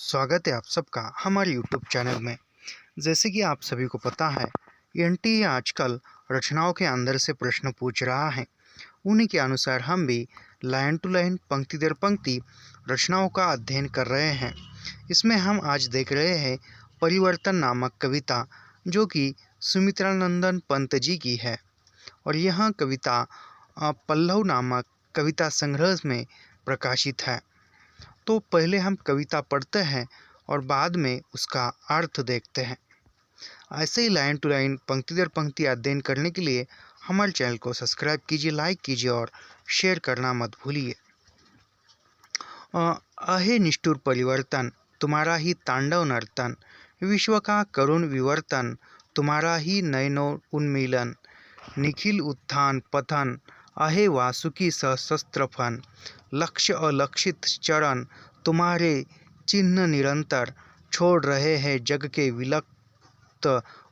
स्वागत है आप सबका हमारे यूट्यूब चैनल में। जैसे कि आप सभी को पता है, एनटीए आजकल रचनाओं के अंदर से प्रश्न पूछ रहा है। उन्हीं के अनुसार हम भी लाइन टू लाइन, पंक्ति दर पंक्ति रचनाओं का अध्ययन कर रहे हैं। इसमें हम आज देख रहे हैं परिवर्तन नामक कविता, जो कि सुमित्रानंदन पंत जी की है। और यह कविता पल्लव नामक कविता संग्रह में प्रकाशित है। तो पहले हम कविता पढ़ते हैं और बाद में उसका अर्थ देखते हैं। ऐसे ही लाइन टू लाइन, पंक्ति दर पंक्ति अध्ययन करने के लिए हमारे चैनल को सब्सक्राइब कीजिए, लाइक कीजिए और शेयर करना मत भूलिए। अहे निष्ठुर परिवर्तन, तुम्हारा ही तांडव नर्तन, विश्व का करुण विवर्तन, तुम्हारा ही नयनो उन्मीलन, निखिल उत्थान पतन, अहे वासुकी सशस्त्र फन, लक्ष्य अलक्षित चरण, तुम्हारे चिन्ह निरंतर, छोड़ रहे हैं जग के विलक्त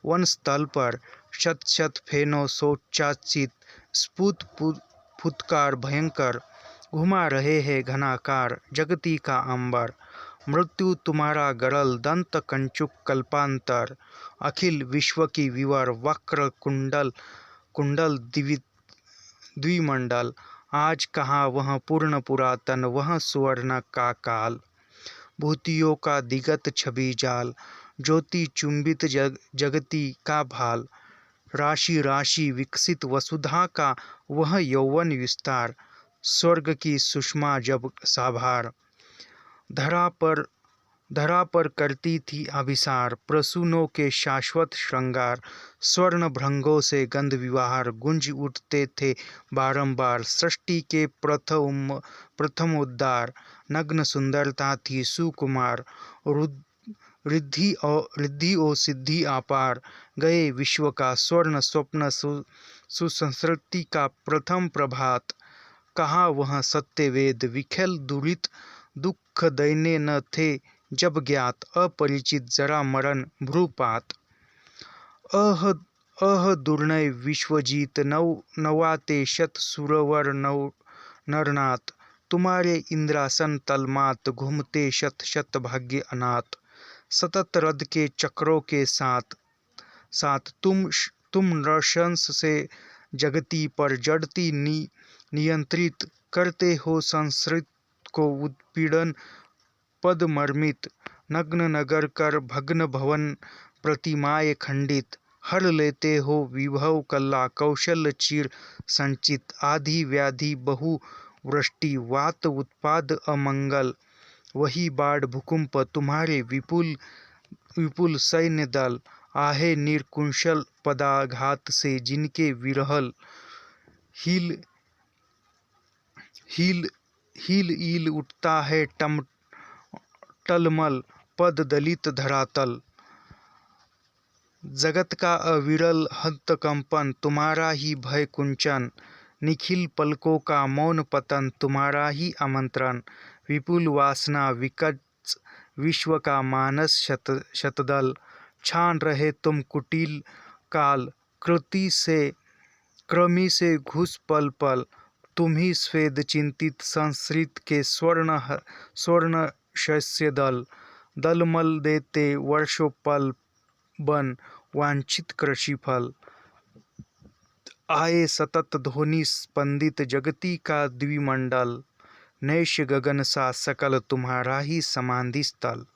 वन स्थल पर, शत शत फेनो सोच्चाचित, स्फुट फुत्कार भयंकर, घुमा रहे हैं घनाकार जगती का अंबर, मृत्यु तुम्हारा गरल दंत कंचुक कल्पांतर, अखिल विश्व की विवर वक्र कुंडल कुंडल द्विमंडल, आज कहाँ वह पूर्ण पुरातन वह सुवर्ण का काल, भूतियों का दिगत छवि जाल, ज्योति चुंबित जगती का भाल, राशि राशि विकसित वसुधा का वह यौवन विस्तार, स्वर्ग की सुषमा जब साभार, धरा पर करती थी अभिसार, प्रसूनों के शाश्वत श्रृंगार, स्वर्ण भृंगों से गंध विवार, गुंज उठते थे बारंबार, सृष्टि के प्रथम उद्धार, नग्न सुंदरता थी सुकुमार, रिद्धि और सिद्धि अपार, गए विश्व का स्वर्ण स्वप्न सुसंस्कृति का प्रथम प्रभात, कहाँ वह सत्य वेद विखेल दुरित, दुख दैन्य न थे जब ज्ञात, अपरिचित जरा मरण भ्रूपात, अह दुर्नय विश्वजीत, नवाते शत सुरवर नरनाथ, तुम्हारे इंद्रासन तलमात, घूमते शत शत भाग्य अनाथ, सतत रद के चक्रों के साथ तुम नृशंस से जगती पर जड़ती नियंत्रित, करते हो संसृत को उत्पीड़न पद मर्मित, नग्न नगर कर भग्न भवन प्रतिमाएं खंडित, हर लेते हो विभव कला कौशल चीर संचित, आधि व्याधि बहु वृष्टि वात उत्पाद अमंगल, वही बाढ़ भूकंप तुम्हारे विपुल सैन्य दल, आहे निर्कुशल पदाघात से जिनके विरहल, हिल ईल उठता है टलमल पद दलित धरातल, जगत का अविरल हस्तकंपन, तुम्हारा ही भय कुंचन, निखिल पलकों का मौन पतन, तुम्हारा ही आमंत्रण, विपुल वासना विकट विश्व का मानस शतदल, छान रहे तुम कुटिल काल क्रमी से घुस पल पल, तुम्ही स्वेद चिंतित संस्कृत के स्वर्ण शस्य दलमल देते वर्षों पल बन वांछित कृषि फल, आए सतत ध्वनि स्पंदित जगती का द्विमंडल, नैश गगन सा सकल तुम्हारा ही समाधि स्थल।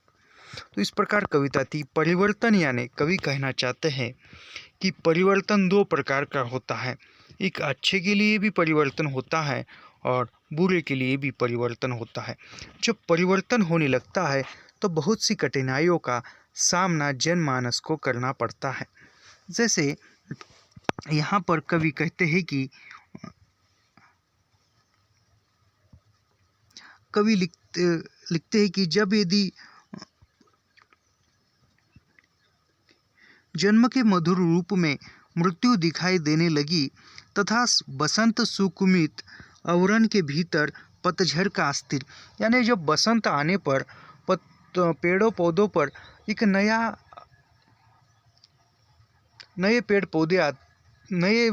तो इस प्रकार कविता थी। परिवर्तन यानी कवि कहना चाहते हैं कि परिवर्तन दो प्रकार का होता है, एक अच्छे के लिए भी परिवर्तन होता है और बुरे के लिए भी परिवर्तन होता है। जब परिवर्तन होने लगता है तो बहुत सी कठिनाइयों का सामना जनमानस को करना पड़ता है। जैसे यहाँ पर कवि कहते हैं कि कवि लिखते हैं कि जब यदि जन्म के मधुर रूप में मृत्यु दिखाई देने लगी तथा बसंत सुकुमित आवरण के भीतर पतझड़ का अस्थिर, यानी जब बसंत आने पर पेड़ों पौधों पर एक नए पेड़ पौधे नए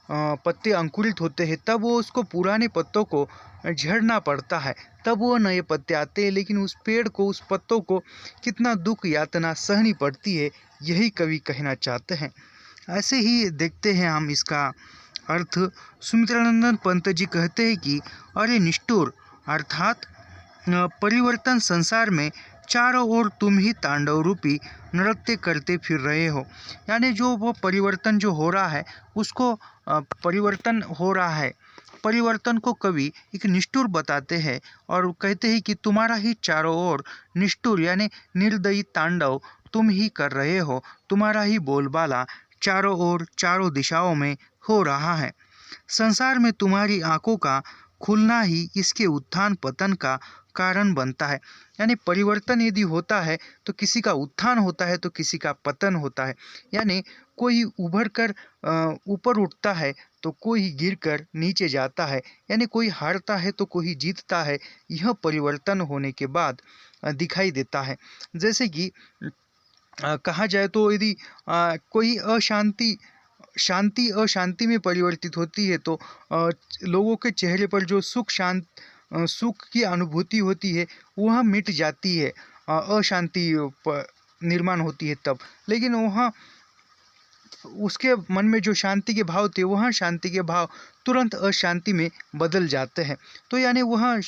पत्ते अंकुरित होते हैं तब वो उसको पुराने पत्तों को झड़ना पड़ता है, तब वो नए पत्ते आते हैं। लेकिन उस पेड़ को, उस पत्तों को कितना दुख यातना सहनी पड़ती है, यही कवि कहना चाहते हैं। ऐसे ही देखते हैं हम इसका अर्थ। सुमित्रानंदन पंत जी कहते हैं कि अरे निष्ठुर, अर्थात परिवर्तन संसार में चारों ओर तुम ही तांडव रूपी नृत्य करते फिर रहे हो। यानी जो वो परिवर्तन जो हो रहा है उसको परिवर्तन हो रहा है, परिवर्तन को कवि एक निष्ठुर बताते हैं और कहते हैं कि तुम्हारा ही चारों ओर निष्ठुर यानी निर्दयी तांडव तुम ही कर रहे हो, तुम्हारा ही बोलबाला चारों ओर चारों दिशाओं में हो रहा है। संसार में तुम्हारी आंखों का खुलना ही इसके उत्थान पतन का कारण बनता है। यानी परिवर्तन यदि होता है तो किसी का उत्थान होता है तो किसी का पतन होता है। यानी कोई उभर कर ऊपर उठता है तो कोई गिर कर नीचे जाता है। यानी कोई हारता है तो कोई जीतता है। यह परिवर्तन होने के बाद दिखाई देता है। जैसे कि कहा जाए तो यदि कोई शांति अशांति में परिवर्तित होती है तो लोगों के चेहरे पर जो सुख की अनुभूति होती है वह मिट जाती है, अशांति निर्माण होती है तब। लेकिन वहाँ उसके मन में जो शांति के भाव थे वह शांति के भाव तुरंत अशांति में बदल जाते हैं। तो यानी वह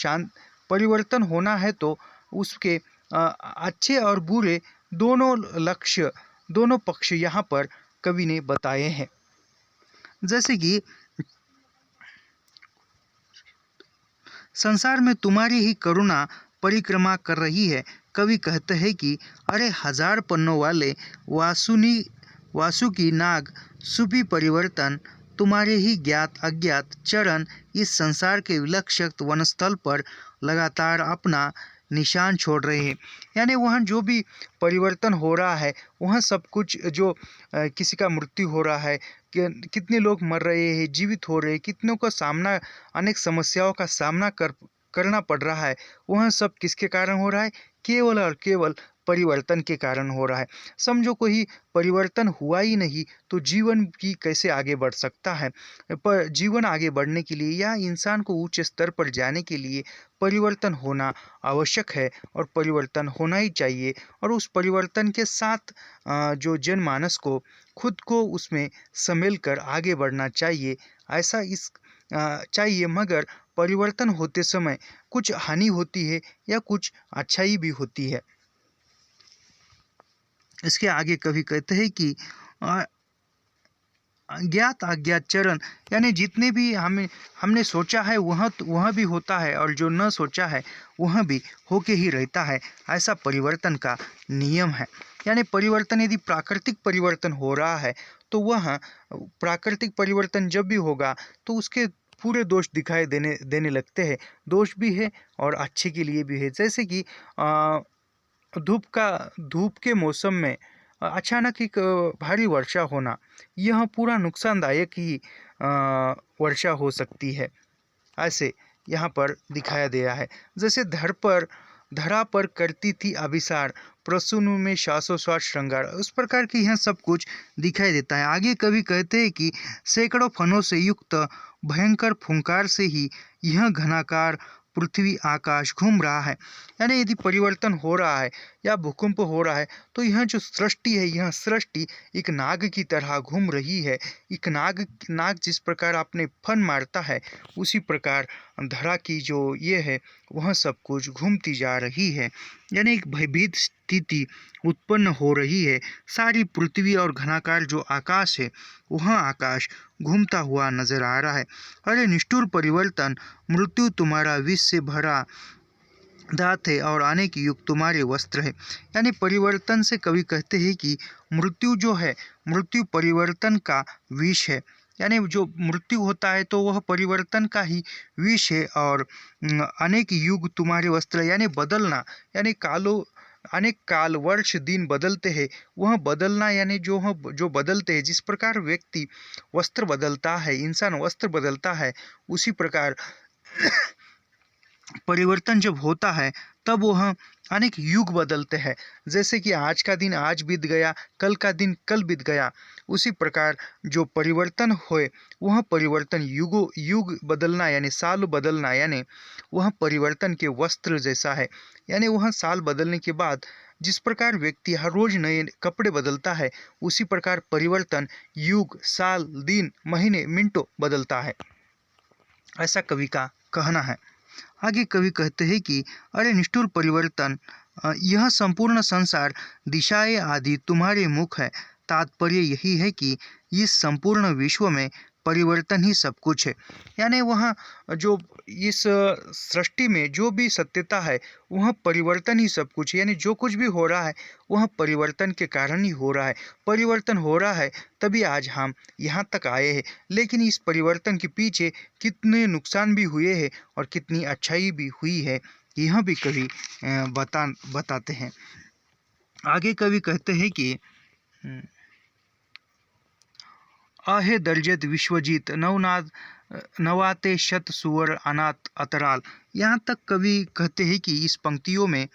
परिवर्तन होना है तो उसके अच्छे और बुरे दोनों लक्ष्य, दोनों पक्ष यहाँ पर कवि ने बताए हैं। जैसे कि संसार में तुम्हारी ही करुणा परिक्रमा कर रही है। कवि कहते हैं कि अरे हजार पन्नों वाले वासुकी नाग सुपी परिवर्तन तुम्हारे ही ज्ञात अज्ञात चरण इस संसार के विलक्षण वनस्थल पर लगातार अपना निशान छोड़ रहे हैं। यानी वहाँ जो भी परिवर्तन हो रहा है वहाँ सब कुछ जो किसी का मृत्यु हो रहा है, कितने लोग मर रहे हैं, जीवित हो रहे हैं, कितनों का सामना, अनेक समस्याओं का सामना करना पड़ रहा है, वहाँ सब किसके कारण हो रहा है? केवल और केवल परिवर्तन के कारण हो रहा है। समझो कोई परिवर्तन हुआ ही नहीं तो जीवन की कैसे आगे बढ़ सकता है? पर जीवन आगे बढ़ने के लिए या इंसान को उच्च स्तर पर जाने के लिए परिवर्तन होना आवश्यक है और परिवर्तन होना ही चाहिए। और उस परिवर्तन के साथ जो जनमानस को खुद को उसमें समेल कर आगे बढ़ना चाहिए, ऐसा चाहिए। मगर परिवर्तन होते समय कुछ हानि होती है या कुछ अच्छाई भी होती है। इसके आगे कवि कहते हैं कि ज्ञात अज्ञात चरण, यानी जितने भी हमने सोचा है वह भी होता है और जो न सोचा है वह भी होके ही रहता है। ऐसा परिवर्तन का नियम है। यानी परिवर्तन यदि प्राकृतिक परिवर्तन हो रहा है तो वह प्राकृतिक परिवर्तन जब भी होगा तो उसके पूरे दोष दिखाई देने लगते हैं। दोष भी है और अच्छे के लिए भी है। जैसे कि धूप के मौसम में अचानक एक भारी वर्षा होना, यह पूरा नुकसानदायक ही वर्षा हो सकती है। ऐसे यहाँ पर दिखाया गया है। जैसे धरा पर करती थी अभिसार, प्रसूनु में श्वासोश्वास श्रृंगार, उस प्रकार की यह सब कुछ दिखाई देता है। आगे कवि कहते हैं कि सैकड़ों फनों से युक्त भयंकर फुंकार से ही यह घनाकार पृथ्वी आकाश घूम रहा है। यानी यदि परिवर्तन हो रहा है या भूकंप हो रहा है तो यह जो सृष्टि है, यह सृष्टि एक नाग की तरह घूम रही है। एक नाग जिस प्रकार अपने फन मारता है उसी प्रकार धरा की जो ये है वह सब कुछ घूमती जा रही है। यानी एक भयभीत स्थिति उत्पन्न हो रही है। सारी पृथ्वी और घनाकार जो आकाश है वह आकाश घूमता हुआ नजर आ रहा है। अरे निष्ठुर परिवर्तन, मृत्यु तुम्हारा विष से भरा दांत है और आने की युग तुम्हारे वस्त्र है। यानी परिवर्तन से कवि कहते हैं कि मृत्यु जो है, मृत्यु परिवर्तन का विष है। यानी जो मृत्यु होता है तो वह परिवर्तन का ही विष है। और अनेक युग तुम्हारे वस्त्र, यानी बदलना, यानी अनेक काल वर्ष दिन बदलते हैं, वह बदलना यानी जो बदलते हैं। जिस प्रकार व्यक्ति वस्त्र बदलता है, इंसान वस्त्र बदलता है, उसी प्रकार परिवर्तन जब होता है तब वह अनेक युग बदलते हैं। जैसे कि आज का दिन आज बीत गया, कल का दिन कल बीत गया, उसी प्रकार जो परिवर्तन हुए वह परिवर्तन युगों युग बदलना यानी साल बदलना यानी वह परिवर्तन के वस्त्र जैसा है। यानी वह साल बदलने के बाद जिस प्रकार व्यक्ति हर रोज नए कपड़े बदलता है, उसी प्रकार परिवर्तन युग साल दिन महीने मिनटों बदलता है, ऐसा कवि का कहना है। आगे कवि कहते हैं कि अरे निष्ठुर परिवर्तन, यह संपूर्ण संसार दिशाएं आदि तुम्हारे मुख है। तात्पर्य यही है कि इस संपूर्ण विश्व में परिवर्तन ही सब कुछ है। यानी वह जो इस सृष्टि में जो भी सत्यता है वह परिवर्तन ही सब कुछ है। यानी जो कुछ भी हो रहा है वह परिवर्तन के कारण ही हो रहा है। परिवर्तन हो रहा है तभी आज हम यहाँ तक आए हैं। लेकिन इस परिवर्तन के पीछे कितने नुकसान भी हुए हैं और कितनी अच्छाई भी हुई है, यह भी कवि बताते हैं। आगे कवि कहते हैं कि आहे दर्जत विश्वजीत नवनाद नवाते शत सुवर अनाथ अतराल। यहाँ तक कवि कहते हैं कि इस पंक्तियों में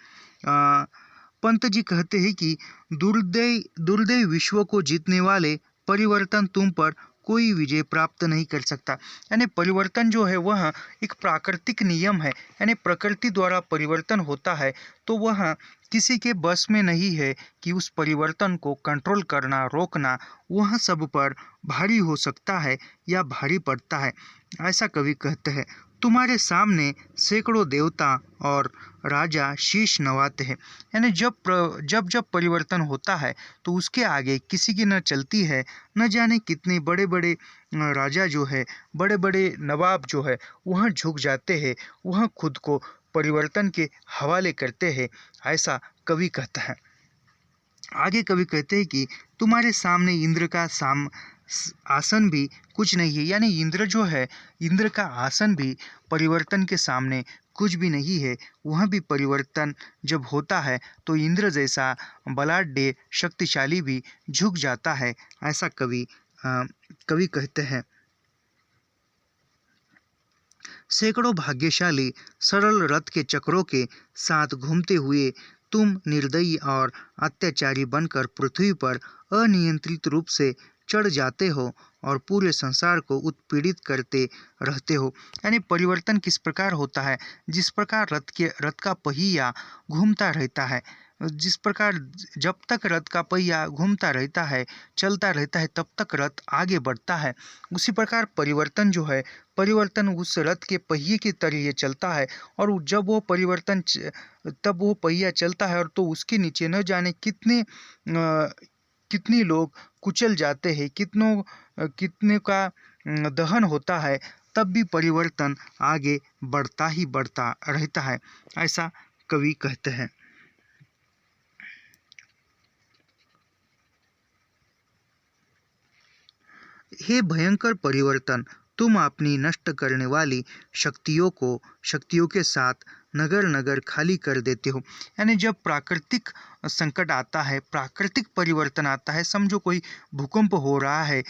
पंत जी कहते हैं कि दुर्दैव विश्व को जीतने वाले परिवर्तन तुम पर कोई विजय प्राप्त नहीं कर सकता। यानी परिवर्तन जो है वह एक प्राकृतिक नियम है। यानी प्रकृति द्वारा परिवर्तन होता है तो वह किसी के बस में नहीं है कि उस परिवर्तन को कंट्रोल करना रोकना। वह सब पर भारी हो सकता है या भारी पड़ता है, ऐसा कवि कहते हैं। तुम्हारे सामने सैकड़ों देवता और राजा शीश नवाते हैं। यानी जब परिवर्तन होता है तो उसके आगे किसी की न चलती है। न जाने कितने बड़े बड़े राजा जो है, बड़े बड़े नवाब जो है वह झुक जाते हैं, वह खुद को परिवर्तन के हवाले करते हैं, ऐसा कवि कहता है। आगे कवि कहते हैं कि तुम्हारे सामने इंद्र का आसन भी कुछ नहीं है। यानी इंद्र जो है, इंद्र का आसन भी परिवर्तन के सामने कुछ भी नहीं है। वह भी परिवर्तन जब होता है तो इंद्र जैसा बलाढ्य शक्तिशाली भी झुक जाता है, ऐसा कवि कहते हैं। सैकड़ों भाग्यशाली सरल रथ के चक्रों के साथ घूमते हुए तुम निर्दयी और अत्याचारी बनकर पृथ्वी पर अनियंत्रित रूप से चढ़ जाते हो और पूरे संसार को उत्पीड़ित करते रहते हो। यानी परिवर्तन किस प्रकार होता है, जिस प्रकार रथ का पहिया घूमता रहता है, जिस प्रकार जब तक रथ का पहिया घूमता रहता है चलता रहता है तब तक रथ आगे बढ़ता है, उसी प्रकार परिवर्तन जो है, परिवर्तन उस रथ के पहिए की तरह ये चलता है। और जब वो परिवर्तन तब वो पहिया चलता है और तो उसके नीचे न जाने कितने लोग कुचल जाते हैं, कितने का दहन होता है, तब भी परिवर्तन आगे बढ़ता ही बढ़ता रहता है, ऐसा कवि कहते हैं। हे भयंकर परिवर्तन, तुम अपनी नष्ट करने वाली शक्तियों के साथ नगर नगर खाली कर देते हो। यानी जब प्राकृतिक संकट आता है, प्राकृतिक परिवर्तन आता है, समझो कोई भूकंप हो रहा है,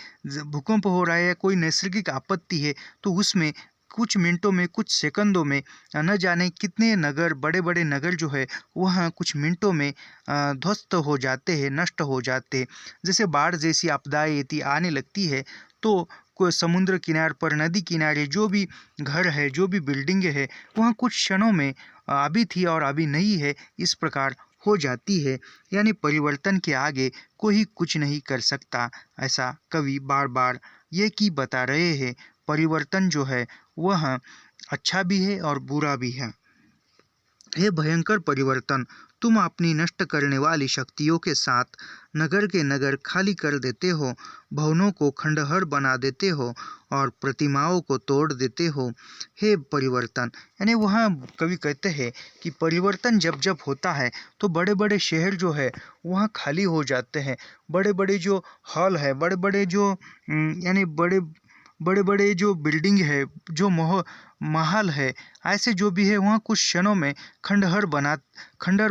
या कोई नैसर्गिक आपत्ति है, तो उसमें कुछ मिनटों में कुछ सेकंडों में न जाने कितने नगर, बड़े बड़े नगर जो है वह कुछ मिनटों में ध्वस्त हो जाते हैं, नष्ट हो जाते हैं। जैसे बाढ़ जैसी आपदाएं यदि आने लगती है तो कोई समुद्र किनारे पर, नदी किनारे जो भी घर है, जो भी बिल्डिंगें है, वह कुछ क्षणों में अभी थी और अभी नहीं है, इस प्रकार हो जाती है। यानी परिवर्तन के आगे कोई कुछ नहीं कर सकता, ऐसा कवि बार बार ये की बता रहे हैं। परिवर्तन जो है वह अच्छा भी है और बुरा भी है। हे भयंकर परिवर्तन, तुम अपनी नष्ट करने वाली शक्तियों के साथ नगर के नगर खाली कर देते हो, भवनों को खंडहर बना देते हो और प्रतिमाओं को तोड़ देते हो। हे परिवर्तन, यानी वहाँ कवि कहते हैं कि परिवर्तन जब जब होता है तो बड़े बड़े शहर जो है वहाँ खाली हो जाते हैं। बड़े बड़े जो हॉल है, बड़े बड़े जो यानी बड़े बड़े बड़े जो बिल्डिंग है, जो महल है, ऐसे जो भी है वहाँ कुछ क्षणों में खंडहर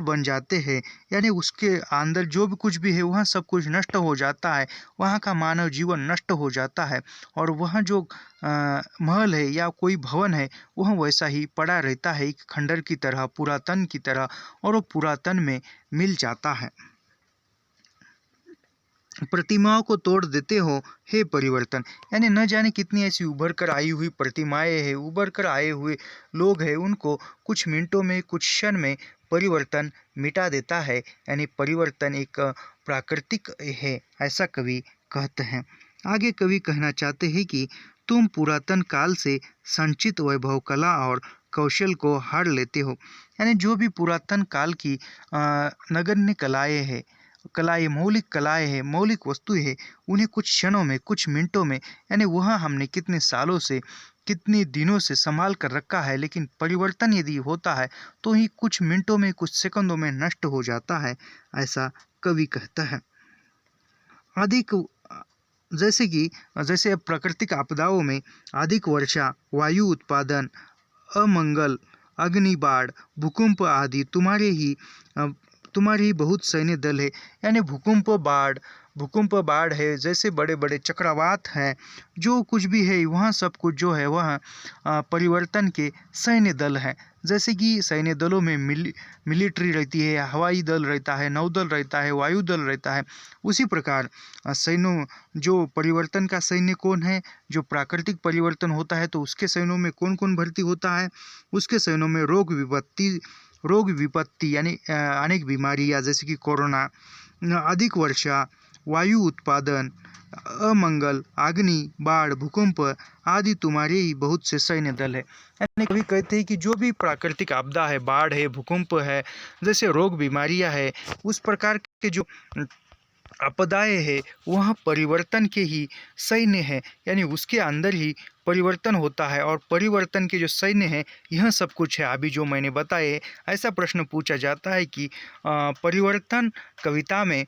बन जाते हैं। यानी उसके अंदर जो भी कुछ भी है वहाँ सब कुछ नष्ट हो जाता है, वहाँ का मानव जीवन नष्ट हो जाता है। और वहाँ जो महल है या कोई भवन है वह वैसा ही पड़ा रहता है, एक खंडहर की तरह, पुरातन की तरह, और वो पुरातन में मिल जाता है। प्रतिमाओं को तोड़ देते हो हे परिवर्तन। यानी न जाने कितनी ऐसी उभर कर आई हुई प्रतिमाएं हैं, उभर कर आए हुए लोग हैं, उनको कुछ मिनटों में, कुछ क्षण में परिवर्तन मिटा देता है। यानी परिवर्तन एक प्राकृतिक है, ऐसा कवि कहते हैं। आगे कवि कहना चाहते हैं कि तुम पुरातन काल से संचित वैभव, कला और कौशल को हार लेते हो। यानी जो भी पुरातन काल की नगण्य कलाएं हैं, मौलिक वस्तुएं हैं, उन्हें कुछ क्षणों में, कुछ मिनटों में, यानी वह हमने कितने सालों से, कितने दिनों से संभाल कर रखा है, लेकिन परिवर्तन यदि होता है तो ही कुछ मिनटों में, कुछ सेकंडों में नष्ट हो जाता है, ऐसा कवि कहता है। अधिक जैसे प्राकृतिक आपदाओं में अधिक वर्षा, वायु उत्पादन, अमंगल, अग्नि, बाढ़, भूकंप आदि तुम्हारे ही बहुत सैन्य दल है। यानी भूकंप बाढ़ है, जैसे बड़े बड़े चक्रवात हैं, जो कुछ भी है वहाँ सब कुछ जो है वह परिवर्तन के सैन्य दल हैं। जैसे कि सैन्य दलों में मिलिट्री रहती है, हवाई दल रहता है, नौदल रहता है, वायु दल रहता है। उसी प्रकार सैन्यों जो परिवर्तन का सैन्य कौन है, जो प्राकृतिक परिवर्तन होता है तो उसके सैन्यों में कौन कौन भर्ती होता है। उसके सैन्यों में रोग विपत्ति यानी अनेक बीमारियां जैसे कि कोरोना, अधिक वर्षा, वायु उत्पादन, अमंगल, अग्नि, बाढ़, भूकंप आदि तुम्हारे ही बहुत से सैन्य दल है। यानी कभी कहते हैं कि जो भी प्राकृतिक आपदा है, बाढ़ है, भूकंप है, जैसे रोग बीमारियां है, उस प्रकार के जो आपदाएं है वह परिवर्तन के ही सैन्य है। यानी उसके अंदर ही परिवर्तन होता है, और परिवर्तन के जो सैन्य है यह सब कुछ है अभी जो मैंने बताए। ऐसा प्रश्न पूछा जाता है कि परिवर्तन कविता में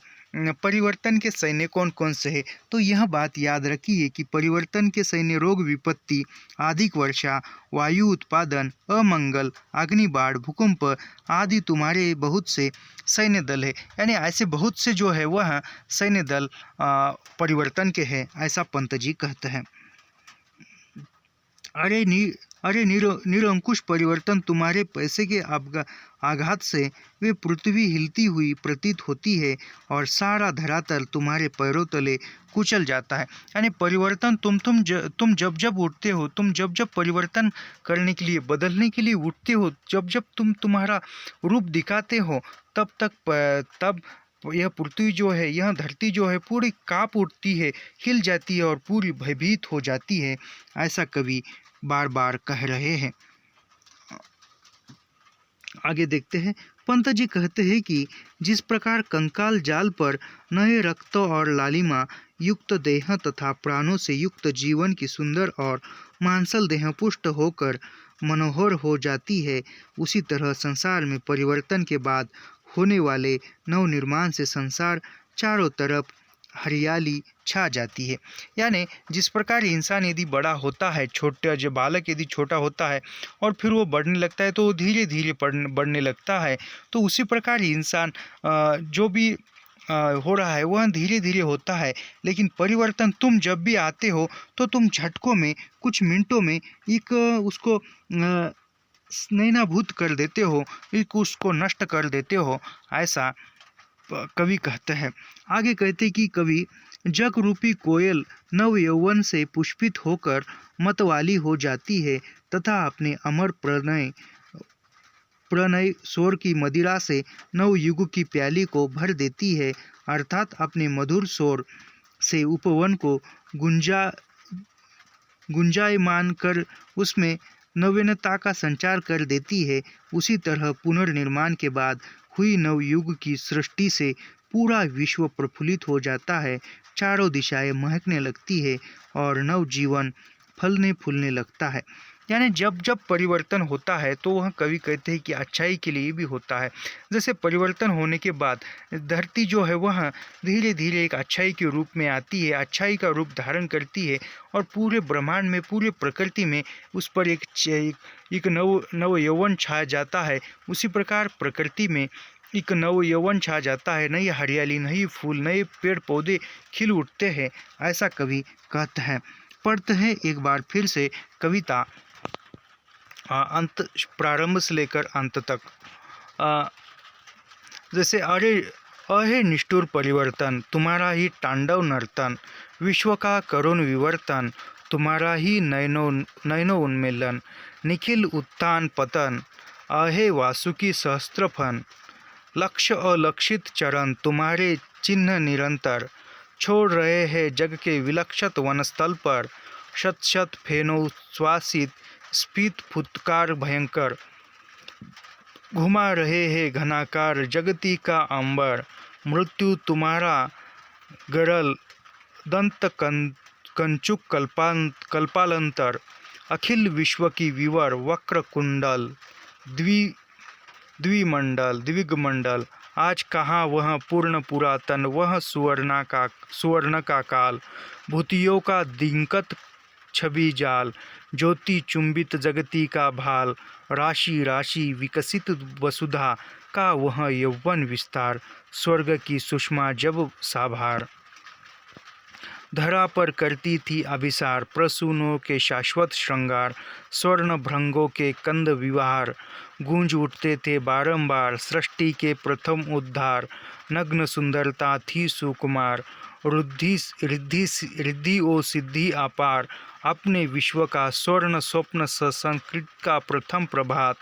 परिवर्तन के सैन्य कौन कौन से हैं। तो यह बात याद रखिए कि परिवर्तन के सैन्य रोग विपत्ति, अधिक वर्षा, वायु उत्पादन, अमंगल, अग्नि, बाढ़, भूकंप आदि तुम्हारे बहुत से सैन्य दल है। यानी ऐसे बहुत से जो है वह सैन्य दल परिवर्तन के हैं, ऐसा पंत जी कहते हैं। अरे निरंकुश परिवर्तन, तुम्हारे पैसे के आघात से वे पृथ्वी हिलती हुई प्रतीत होती है और सारा धरातल तुम्हारे पैरों तले कुचल जाता है। यानी परिवर्तन तुम जब जब उठते हो, तुम जब जब परिवर्तन करने के लिए, बदलने के लिए उठते हो, जब जब तुम तुम्हारा रूप दिखाते हो, तब यह पृथ्वी जो है, यह धरती जो है पूरी कांप उठती है, हिल जाती है और पूरी भयभीत हो जाती है, ऐसा कवि बार बार कह रहे हैं। आगे देखते हैं। पंत जी कहते हैं कि जिस प्रकार कंकाल जाल पर नए रक्त और लालिमा युक्त देह तथा प्राणों से युक्त जीवन की सुंदर और मांसल देह पुष्ट होकर मनोहर हो जाती है, उसी तरह संसार में परिवर्तन के बाद होने वाले नवनिर्माण से संसार चारों तरफ हरियाली छा जाती है। यानी जिस प्रकार इंसान यदि बड़ा होता है, छोटा जो बालक यदि छोटा होता है और फिर वो बढ़ने लगता है तो वो धीरे धीरे बढ़ने लगता है, तो उसी प्रकार इंसान जो भी हो रहा है वह धीरे धीरे होता है। लेकिन परिवर्तन तुम जब भी आते हो तो तुम झटकों में, कुछ मिनटों में एक उसको नैनाभूत कर देते हो, एक उसको नष्ट कर देते हो, ऐसा कवि कहते हैं। आगे कहते कि कवि जग रूपी कोयल नव यौवन से पुष्पित होकर मतवाली हो जाती है तथा अपने अमर प्रणय स्वर की मदिरा से नव युग की प्याली को भर देती है, अर्थात अपने मधुर स्वर से उपवन को गुंजायमान कर उसमें नवीनता का संचार कर देती है। उसी तरह पुनर्निर्माण के बाद हुई नवयुग की सृष्टि से पूरा विश्व प्रफुल्लित हो जाता है, चारों दिशाएं महकने लगती है और नव जीवन फलने फूलने लगता है। यानी जब जब परिवर्तन होता है तो वह कवि कहते हैं कि अच्छाई के लिए भी होता है। जैसे परिवर्तन होने के बाद धरती जो है वह धीरे धीरे एक अच्छाई के रूप में आती है, अच्छाई का रूप धारण करती है और पूरे ब्रह्मांड में, पूरे प्रकृति में उस पर एक नव यौवन छा जाता है। उसी प्रकार प्रकृति में एक नव यौवन छा जाता है, नई हरियाली, नई फूल, नए पेड़ पौधे खिल उठते हैं, ऐसा कवि कहते हैं। पढ़ते हैं एक बार फिर से कविता अंत, प्रारंभ से लेकर अंत तक। जैसे अरे अहे निष्ठुर परिवर्तन, तुम्हारा ही तांडव नर्तन, विश्व का करुण विवर्तन, तुम्हारा ही नयनो उन्मेलन, निखिल उत्थान पतन, अहे वासुकी सहस्त्रफन, लक्ष्य अलक्षित चरण, तुम्हारे चिन्ह निरंतर, छोड़ रहे हैं जग के विलक्षत वनस्थल पर, शत शत फेनो श्वासित स्फीत फुत्कार भयंकर, घुमा रहे हैं घनाकार जगती का अंबर, मृत्यु तुम्हारा गरल दंत कंचुक कल्पालंतर, अखिल विश्व की विवर वक्र कुंडल, द्विगमंडल, आज कहाँ वह पूर्ण पुरातन, वह सुवर्ण का काल, भूतियों का दिंकत छवि जाल, ज्योति चुंबित जगती का भाल, राशि राशि विकसित वसुधा का वह यौवन विस्तार, स्वर्ग की सुषमा जब साभार, धरा पर करती थी अभिसार, प्रसूनों के शाश्वत श्रृंगार, स्वर्ण भृंगों के कंद विवार, गूंज उठते थे बारंबार सृष्टि के प्रथम उद्धार, नग्न सुंदरता थी सुकुमार, रिद्धि ओ सिद्धि अपार, अपने विश्व का स्वर्ण स्वप्न संस्कृत का प्रथम प्रभात,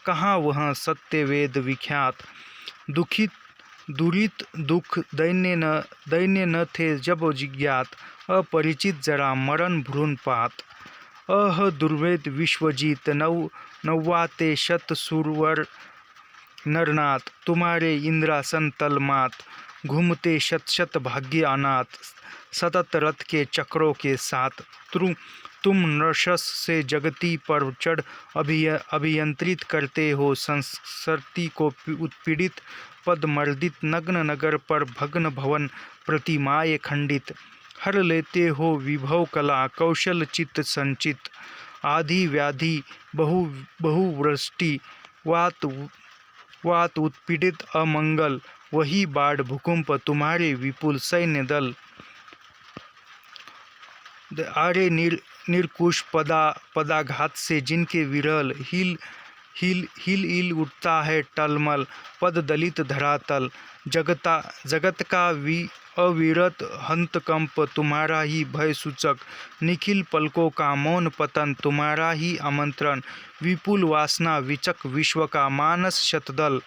कहाँ वह सत्य वेद विख्यात, दुरित दुख दैन्य न थे जब जिज्ञात, अपरिचित जरा मरण भ्रूणपात, अह दुर्वेद विश्वजीत, नौवाते शत सुरवर नरनाथ, तुम्हारे इंद्रासन तलमात, घूमते शत शत भाग्य अनाथ, सतत रथ के चक्रों के साथ, तुम नरशस से जगती पर चढ़ अभियंत्रित करते हो संस्कृति को उत्पीड़ित, पद मर्दित नग्न नगर पर भग्न भवन प्रतिमाएं खंडित, हर लेते हो विभव कला कौशल चित्त संचित, आधि व्याधि बहुवृष्टि वात उत्पीड़ित अमंगल, वही बाढ़ भूकंप तुम्हारे विपुल सैन्य दल, आरे निर्कुश पदाघात से जिनके विरल हिल उठता है टलमल, पद दलित धरातल, जगत का अविरत हंतकंप तुम्हारा ही भय सूचक, निखिल पलकों का मौन पतन तुम्हारा ही आमंत्रण, विपुल वासना विचक विश्व का मानस शतदल,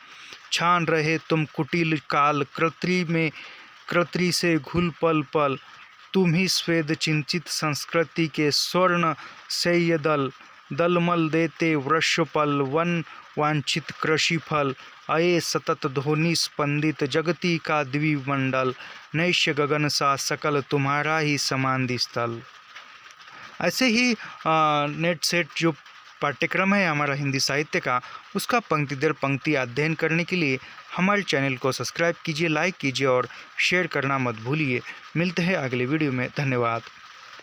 छान रहे तुम कुटिल काल कृत्रि से घुल पल पल, तुम ही स्वेद चिंतित संस्कृति के स्वर्ण सेयदल, दलमल देते वृक्षपल वन वांछित कृषि फल, अये सतत ध्वनि स्पंदित जगती का द्विमंडल, नैश्य गगन सा सकल तुम्हारा ही समाधि स्थल। ऐसे ही नेट सेट जो पाठ्यक्रम है हमारा हिंदी साहित्य का, उसका पंक्ति दर पंक्ति अध्ययन करने के लिए हमारे चैनल को सब्सक्राइब कीजिए, लाइक कीजिए और शेयर करना मत भूलिए। मिलते हैं अगले वीडियो में। धन्यवाद।